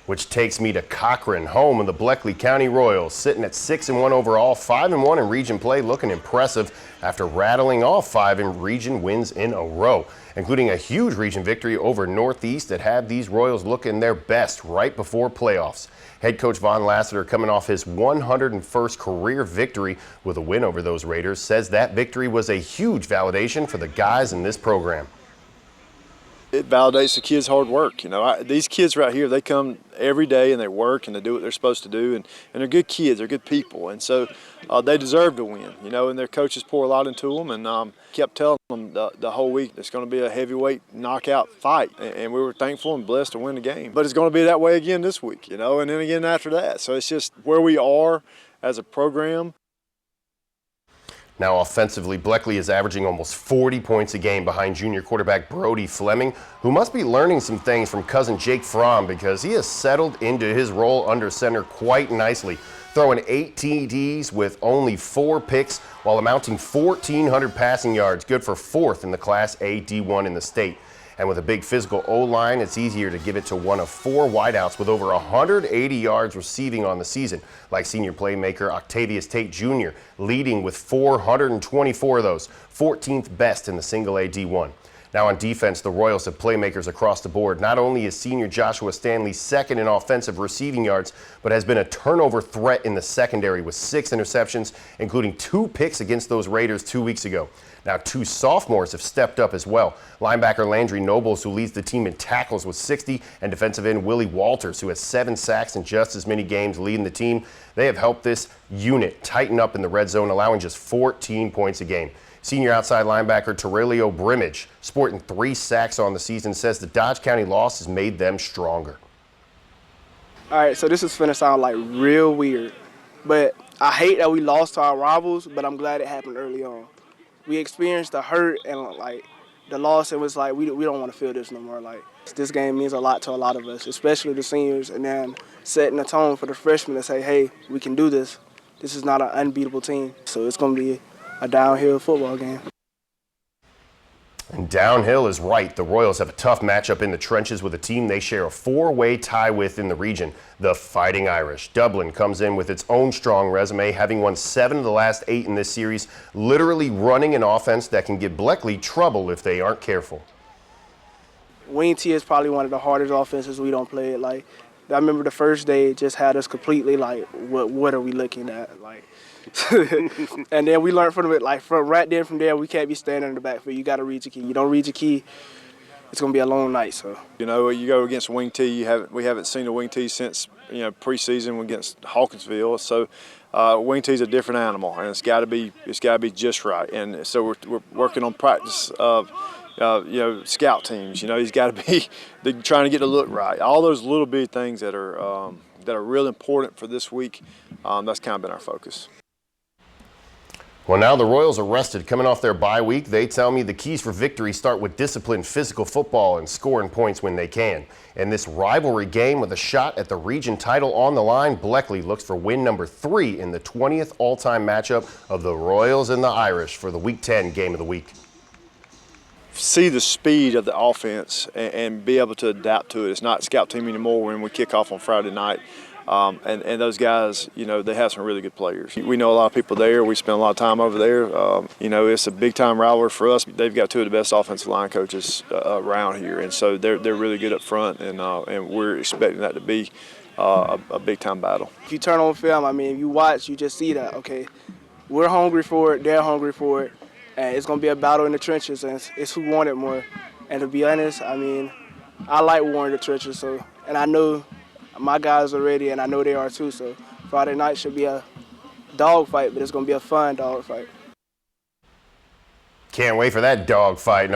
which takes me to Cochrane, home of the Bleckley County Royals, sitting at 6-1 overall, 5-1 in region play, looking impressive after rattling off 5 region wins in a row, including a huge region victory over Northeast that had these Royals looking their best right before playoffs. Head coach Von Lassiter, coming off his 101st career victory with a win over those Raiders, says that victory was a huge validation for the guys in this program. It validates the kids' hard work. You know, these kids right here, they come every day and they work and they do what they're supposed to do, and they're good kids, they're good people, and so they deserve to win. You know, and their coaches pour a lot into them, and kept telling them the whole week it's going to be a heavyweight knockout fight, and we were thankful and blessed to win the game. But it's going to be that way again this week, you know, and then again after that. So it's just where we are as a program. Now offensively, Bleckley is averaging almost 40 points a game behind junior quarterback Brody Fleming, who must be learning some things from cousin Jake Fromm because he has settled into his role under center quite nicely, throwing 8 TDs with only 4 picks while amounting 1,400 passing yards, good for 4th in the Class A D1 in the state. And with a big physical O-line, it's easier to give it to one of 4 wideouts with over 180 yards receiving on the season, like senior playmaker Octavius Tate Jr., leading with 424 of those, 14th best in the single A D1. Now on defense, the Royals have playmakers across the board. Not only is senior Joshua Stanley second in offensive receiving yards, but has been a turnover threat in the secondary with 6 interceptions, including 2 picks against those Raiders 2 weeks ago. Now 2 sophomores have stepped up as well. Linebacker Landry Nobles, who leads the team in tackles with 60, and defensive end Willie Walters, who has 7 sacks in just as many games leading the team. They have helped this unit tighten up in the red zone, allowing just 14 points a game. Senior outside linebacker Terrelio Brimage, sporting 3 sacks on the season, says the Dodge County loss has made them stronger. All right, so this is finna sound like real weird, but I hate that we lost to our rivals, but I'm glad it happened early on. We experienced the hurt and like the loss, and was like we don't want to feel this no more. Like this game means a lot to a lot of us, especially the seniors, and then setting the tone for the freshmen to say, hey, we can do this. This is not an unbeatable team, so it's going to be a downhill football game. And downhill is right. The Royals have a tough matchup in the trenches with a team they share a 4-way tie with in the region, the Fighting Irish. Dublin comes in with its own strong resume, having won 7 of the last 8 in this series, literally running an offense that can give Bleckley trouble if they aren't careful. Wing T is probably one of the hardest offenses we don't play. Like, I remember the first day it just had us completely like, what are we looking at? Like, and then we learned from it, like from there, we can't be standing in the backfield. You got to read your key. You don't read your key, it's gonna be a long night. So you know, you go against Wing T. We haven't seen a Wing T since preseason against Hawkinsville. So Wing T's a different animal, and it's got to be just right. And so we're working on practice of scout teams. You know, he's got to be trying to get the look right. All those little bitty things that are real important for this week. That's kind of been our focus. Well, now the Royals are rested coming off their bye week. They tell me the keys for victory start with disciplined physical football and scoring points when they can. In this rivalry game with a shot at the region title on the line, Bleckley looks for win number 3 in the 20th all-time matchup of the Royals and the Irish for the Week 10 game of the week. See the speed of the offense and be able to adapt to it. It's not scout team anymore when we kick off on Friday night. And those guys, they have some really good players. We know a lot of people there. We spend a lot of time over there. It's a big-time rivalry for us. They've got 2 of the best offensive line coaches around here, and so they're really good up front, and we're expecting that to be a big-time battle. If you turn on film, I mean, if you watch, you just see that, okay, we're hungry for it, they're hungry for it, and it's going to be a battle in the trenches, and it's who won it more. And to be honest, I mean, I like war in the trenches, and I know my guys are ready, and I know they are too. So Friday night should be a dog fight, but it's going to be a fun dog fight. Can't wait for that dog fight.